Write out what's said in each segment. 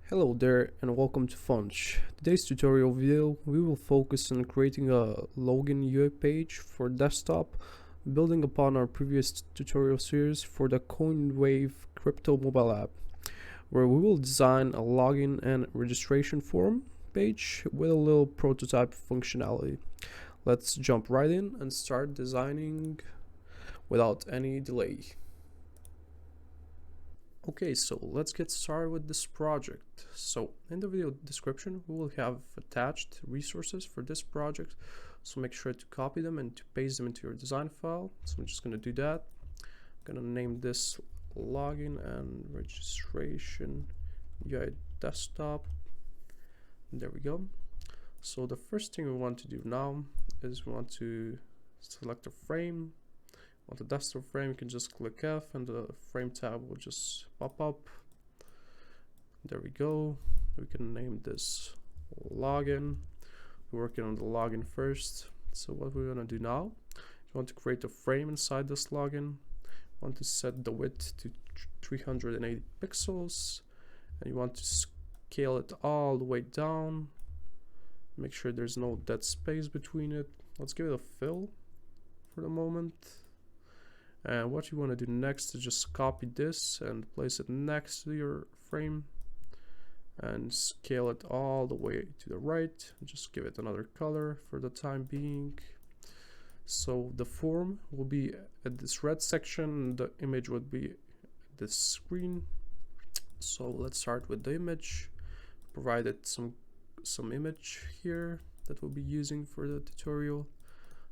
Hello there and welcome to Funch. Today's tutorial video we will focus on creating a login UI page for desktop, building upon our previous tutorial series for the CoinWave crypto mobile app, where we will design a login and registration form page with a little prototype functionality. Let's jump right in and start designing without any delay. Okay, so let's get started with this project. So in the video description, we will have attached resources for this project. So make sure to copy them and to paste them into your design file. So I'm just going to do that. I'm going to name this login and registration UI desktop. There we go. So the first thing we want to do now is we want to select a frame. On the desktop frame, you can just click F and the frame tab will just pop up. There we go. We can name this login. We're working on the login first. So what we're gonna do now, we want to create a frame inside this login. We want to set the width to 380 pixels, and you want to scale it all the way down. Make sure there's no dead space between it. Let's give it a fill for the moment. And what you want to do next is just copy this and place it next to your frame and scale it all the way to the right. Just give it another color for the time being. So the form will be at this red section, the image would be this screen. So let's start with the image. Provided some image here that we'll be using for the tutorial.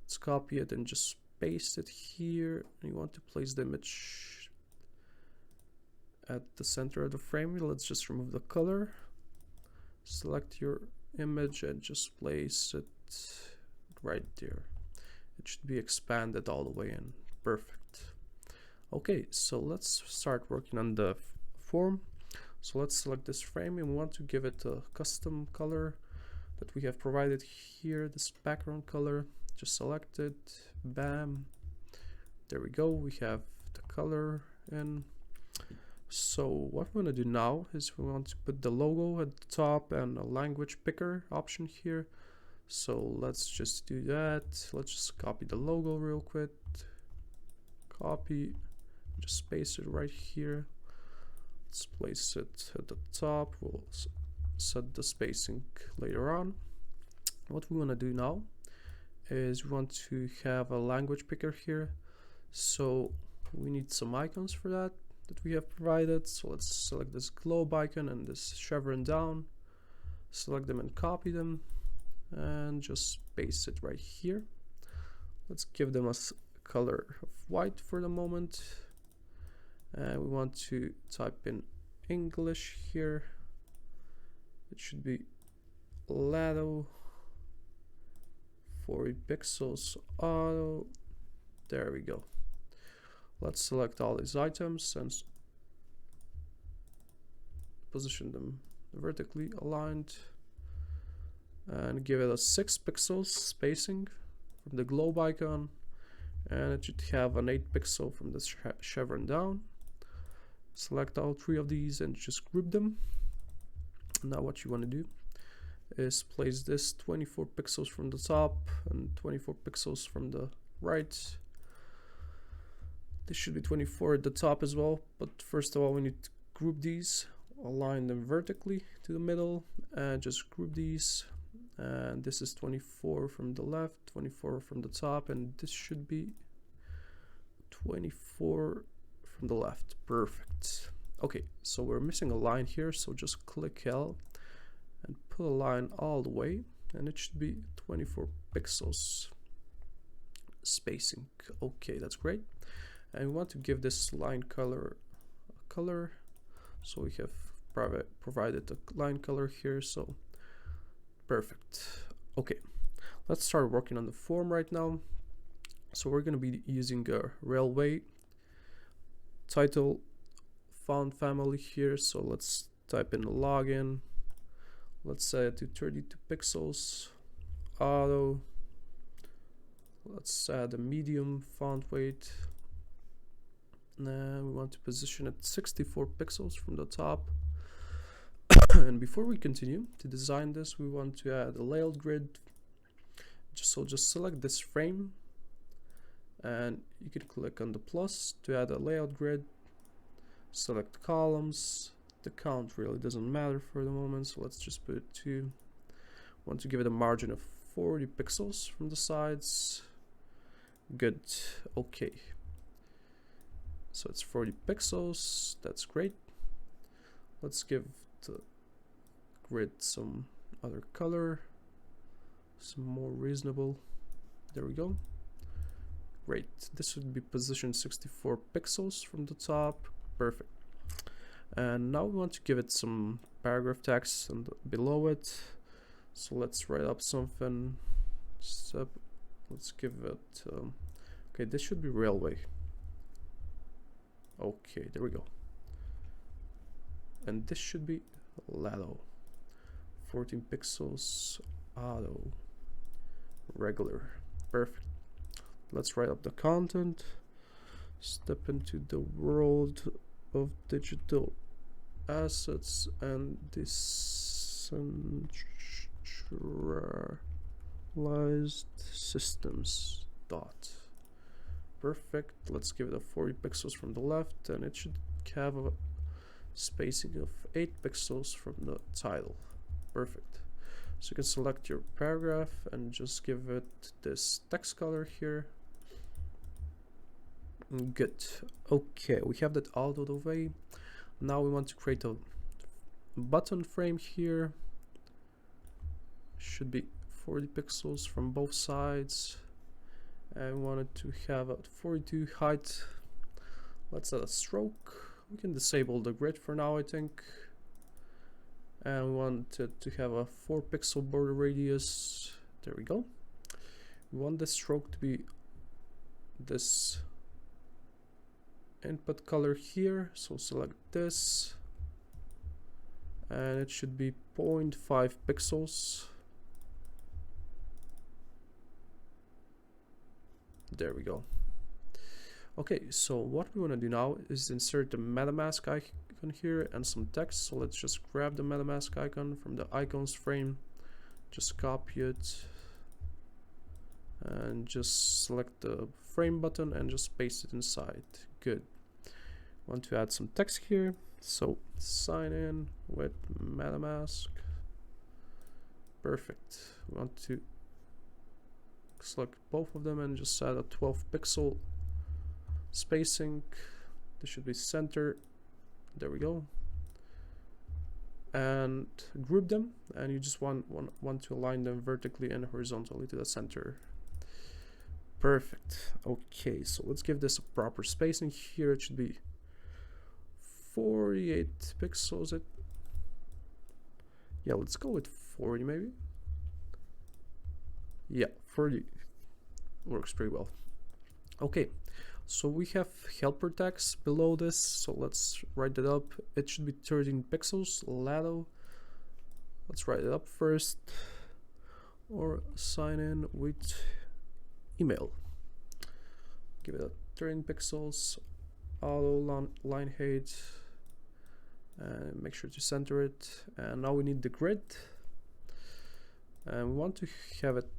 Let's copy it and just paste it here. You want to place the image at the center of the frame. Let's just remove the color, select your image and just place it right there. It should be expanded all the way in. Perfect. Okay, so let's start working on the form. So let's select this frame and we want to give it a custom color that we have provided here, this background color. Just select it, bam, there we go, we have the color in. So what we're going to do now is we want to put the logo at the top and a language picker option here. So let's just do that. Let's just copy the logo real quick, copy, just paste it right here. Let's place it at the top. We'll set the spacing later on. What we want to do now is we want to have a language picker here, so we need some icons for that we have provided. So let's select this globe icon and this chevron down, select them and copy them and just paste it right here. Let's give them a color of white for the moment, and we want to type in English here. It should be Lado 40 pixels auto. There we go. Let's select all these items and position them vertically aligned and give it a 6 pixels spacing from the globe icon, and it should have an 8 pixel from the chevron down. Select all 3 of these and just group them. Now what you want to do is place this 24 pixels from the top and 24 pixels from the right. This should be 24 at the top as well, but first of all we need to group these, align them vertically to the middle and just group these. And this is 24 from the left, 24 from the top, and this should be 24 from the left. Perfect. Okay, so we're missing a line here, so just click L and put a line all the way, and it should be 24 pixels spacing. Okay, that's great. And we want to give this line color a color, so we have provided a line color here. So perfect. Okay, let's start working on the form right now. So we're going to be using a railway title font family here. So let's type in login. Let's set it to 32 pixels, auto. Let's add a medium font weight. And we want to position it 64 pixels from the top. And before we continue to design this, we want to add a layout grid. Just select this frame, and you can click on the plus to add a layout grid. Select columns. The count really doesn't matter for the moment, so let's just put 2. Want to give it a margin of 40 pixels from the sides. Good. Okay. So it's 40 pixels. That's great. Let's give the grid some other color, some more reasonable. There we go. Great. This would be positioned 64 pixels from the top. Perfect. And now we want to give it some paragraph text and below it. So let's write up something. Let's give it okay, this should be railway. Okay, there we go. And this should be Lado. 14 pixels, auto, regular. Perfect. Let's write up the content. Step into the world of digital assets and decentralized systems. Perfect. Let's give it a 40 pixels from the left, and it should have a spacing of 8 pixels from the title. Perfect. So you can select your paragraph and just give it this text color here. Good. Okay, we have that out of the way. Now we want to create a button frame here. Should be 40 pixels from both sides. And we want it to have a 42 height. Let's add a stroke. We can disable the grid for now, I think. And we want it to have a 4 pixel border radius. There we go. We want the stroke to be this input color here, so select this, and it should be 0.5 pixels. There we go. Okay, so what we want to do now is insert the MetaMask icon here and some text. So let's just grab the MetaMask icon from the icons frame, just copy it, and just select the frame button and just paste it inside. Good. Want to add some text here, so sign in with MetaMask. Perfect. We want to select both of them and just add a 12 pixel spacing. This should be center. There we go. And group them, and you just want to align them vertically and horizontally to the center. Perfect. Okay, so let's give this a proper spacing here. It should be 48 pixels. Yeah, let's go with 40 maybe. Yeah, 40 works pretty well. Okay, so we have helper text below this, so let's write it up. It should be 13 pixels. Lado. Let's write it up first, or sign in with email. Give it a 13 pixels. Auto line height, and make sure to center it. And now we need the grid, and we want to have it.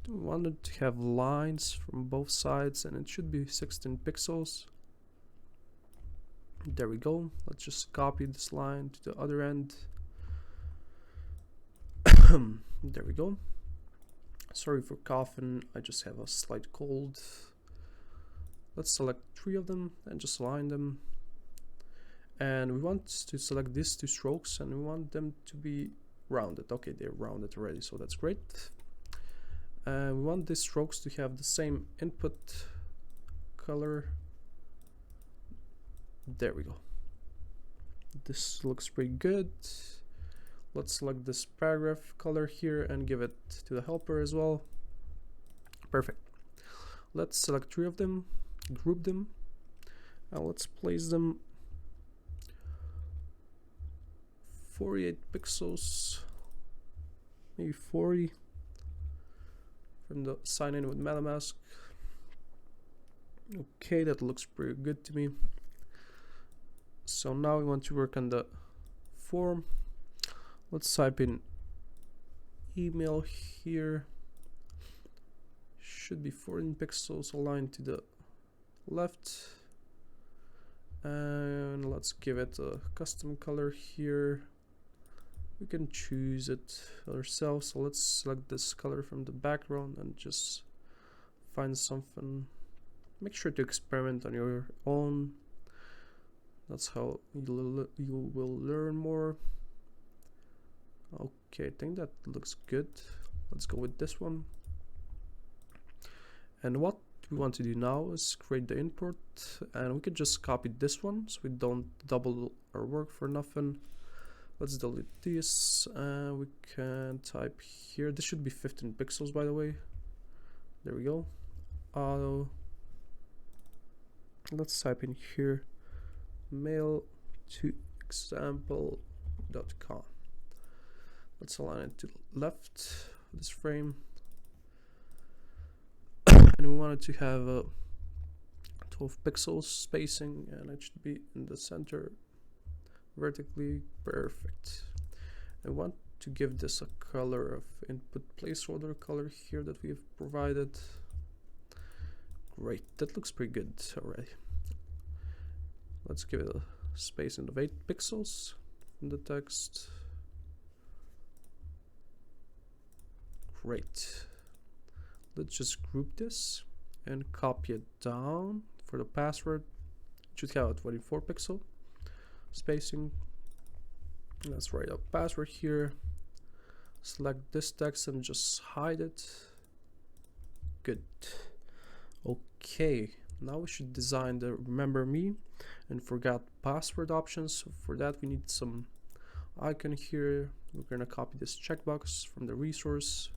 We wanted to have lines from both sides, and it should be 16 pixels. There we go. Let's just copy this line to the other end. There we go. Sorry for coughing, I just have a slight cold. Let's select 3 of them and just align them. And we want to select these 2 strokes, and we want them to be rounded. Okay, they're rounded already, so that's great. And we want these strokes to have the same input color. There we go. This looks pretty good. Let's select this paragraph color here and give it to the helper as well. Perfect. Let's select 3 of them, group them, and let's place them 48 pixels, maybe 40. From the sign in with MetaMask. Okay, that looks pretty good to me. So now we want to work on the form. Let's type in email here. Should be 14 pixels aligned to the left. And let's give it a custom color here. We can choose it ourselves. So let's select this color from the background and just find something. Make sure to experiment on your own. That's how you will learn more. Okay, I think that looks good. Let's go with this one. And what we want to do now is create the import, and we can just copy this one so we don't double our work for nothing. Let's delete this, and we can type here. This should be 15 pixels, by the way. There we go. Auto. Let's type in here mail to example.com. Let's align it to the left of this frame. And we want it to have a 12 pixels spacing, and it should be in the center vertically. Perfect. I want to give this a color of input placeholder color here that we've provided. Great, that looks pretty good already. Let's give it a spacing of 8 pixels in the text. Great. Let's just group this and copy it down for the password. It should have a 24 pixel spacing. Let's write a password here. Select this text and just hide it. Good. Okay, now we should design the remember me and forgot password options. So for that we need some icon here. We're gonna copy this checkbox from the resource.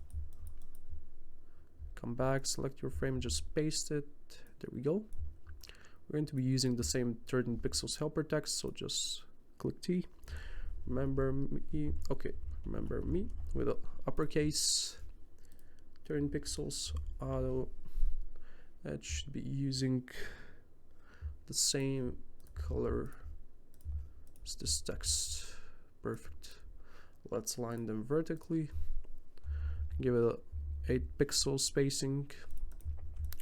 Come back, select your frame, just paste it. There we go. We're going to be using the same 13 pixels helper text, so just click T. Remember me. Okay, remember me with a uppercase. 13 pixels auto. That should be using the same color as this text. Perfect. Let's line them vertically. Give it a 8 pixel spacing.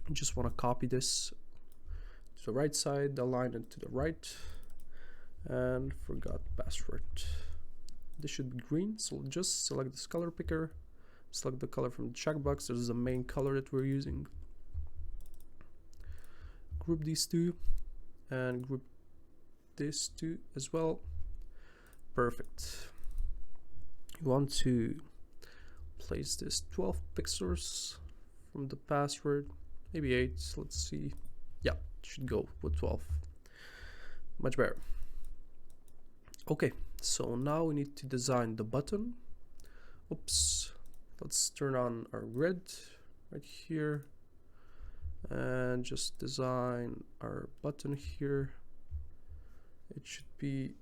I just want to copy this to the right side, align it to the right, and forgot password. This should be green, so just select this color picker, select the color from the checkbox. This is the main color that we're using. Group these two and group this two as well. Perfect. You want to place this 12 pixels from the password, maybe 8. Let's see. Yeah, should go with 12. Much better. Okay, so now we need to design the button. Oops. Let's turn on our grid right here and just design our button here. It should be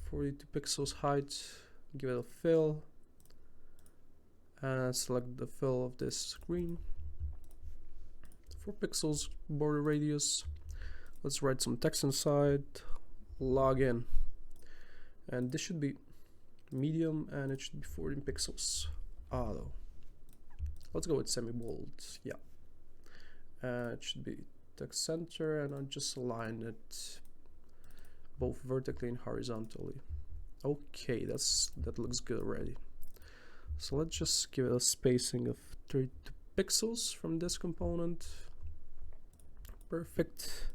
42 pixels height. Give it a fill and select the fill of this screen. 4 pixels border radius. Let's write some text inside. Log in, and this should be medium and it should be 14 pixels auto. Let's go with semi-bold. Yeah, it should be text center, and I'll just align it both vertically and horizontally. Okay, that looks good already. So let's just give it a spacing of 32 pixels from this component. Perfect.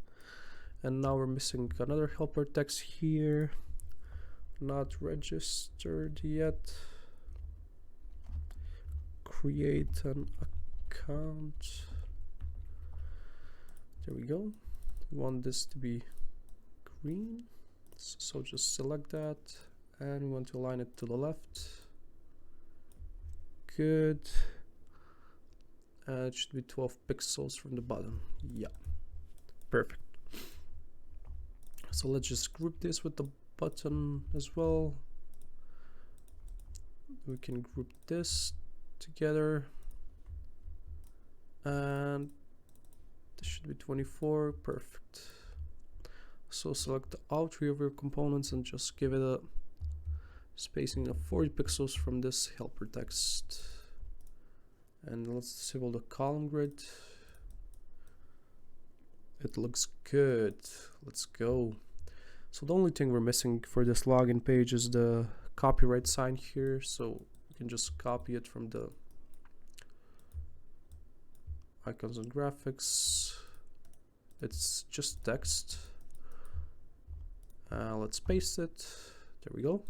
And now we're missing another helper text here, not registered yet. Create an account. There we go. We want this to be green, so just select that, and we want to align it to the left. Good. It should be 12 pixels from the bottom. Yeah, perfect. So let's just group this with the button as well. We can group this together, and this should be 24. Perfect. So select all 3 of your components and just give it a spacing of 40 pixels from this helper text. And let's disable the column grid. It looks good. Let's go. So the only thing we're missing for this login page is the copyright sign here. So you can just copy it from the icons and graphics. It's just text. Let's paste it. There we go.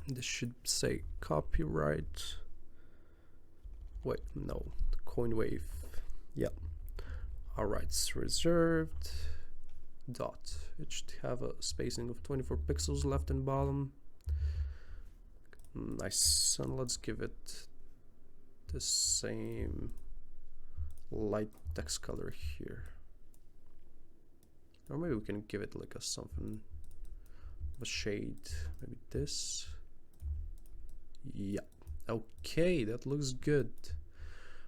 This should say copyright. Wait, no, Coinwave. Yeah. Alright, it's reserved. Dot. It should have a spacing of 24 pixels left and bottom. Nice. And let's give it the same light text color here. Or maybe we can give it like a something of a shade. Maybe this. Yeah. Okay, that looks good.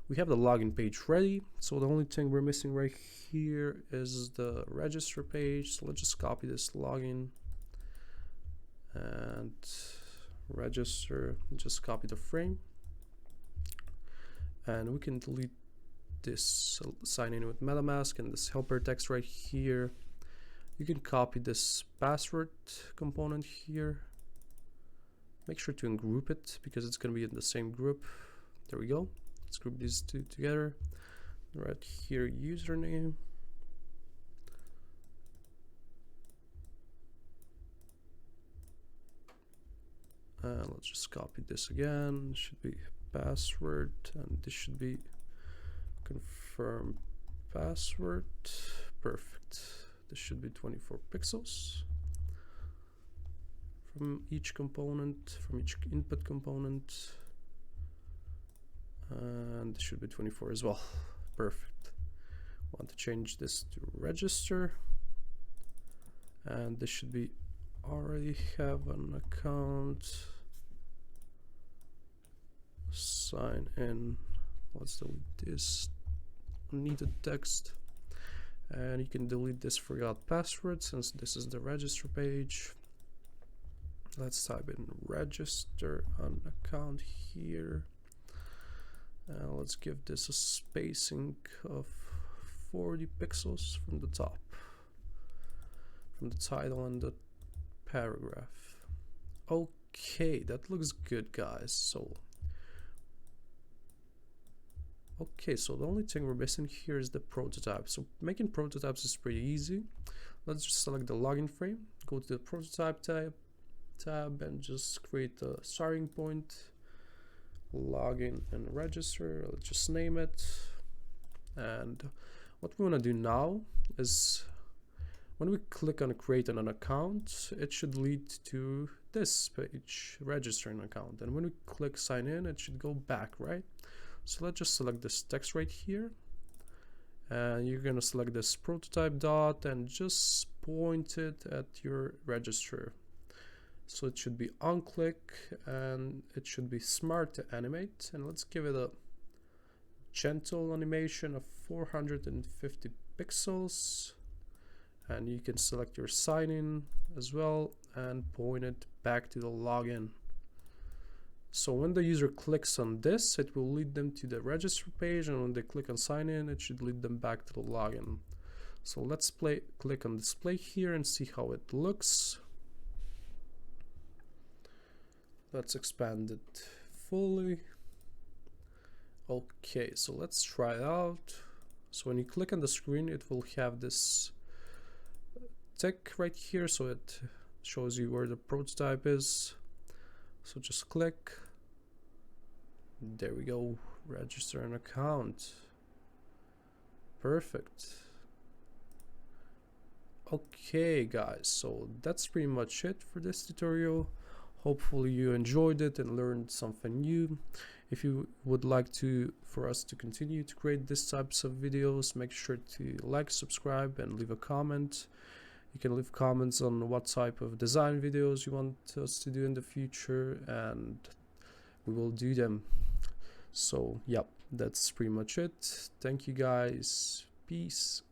We have the login page ready, so the only thing we're missing right here is the register page. So let's just copy this login and register, just copy the frame, and we can delete this sign in with MetaMask and this helper text right here. You can copy this password component here. Make sure to ungroup it because it's going to be in the same group. There we go. Let's group these two together. Right here, username. And let's just copy this again. It should be password, and this should be confirm password. Perfect. This should be 24 pixels from each component, from each input component. And this should be 24 as well. Perfect. Want to change this to register, and this should be already have an account. Sign in. Let's delete this unneeded text, and you can delete this forgot password since this is the register page. Let's type in register an account here. Let's give this a spacing of 40 pixels from the top, from the title and the paragraph. Okay, that looks good, guys. So the only thing we're missing here is the prototype. So making prototypes is pretty easy. Let's just select the login frame, go to the prototype tab and just create a starting point. Login and register. Let's just name it. And what we want to do now is when we click on create an account, it should lead to this page, register an account. And when we click sign in, it should go back, right? So let's just select this text right here, and you're going to select this prototype dot and just point it at your register. So it should be on click and it should be smart to animate, and let's give it a gentle animation of 450 pixels, and you can select your sign in as well and point it back to the login. So when the user clicks on this, it will lead them to the register page, and when they click on sign in, it should lead them back to the login. So let's click on display here and see how it looks. Let's expand it fully. Okay, so let's try it out. So when you click on the screen, it will have this tick right here, so it shows you where the prototype is. So just click. There we go. Register an account. Perfect. Okay, guys, so that's pretty much it for this tutorial. Hopefully you enjoyed it and learned something new. If you would like for us to continue to create these types of videos, make sure to like, subscribe, and leave a comment. You can leave comments on what type of design videos you want us to do in the future, and we will do them. So, yep, that's pretty much it. Thank you, guys. Peace.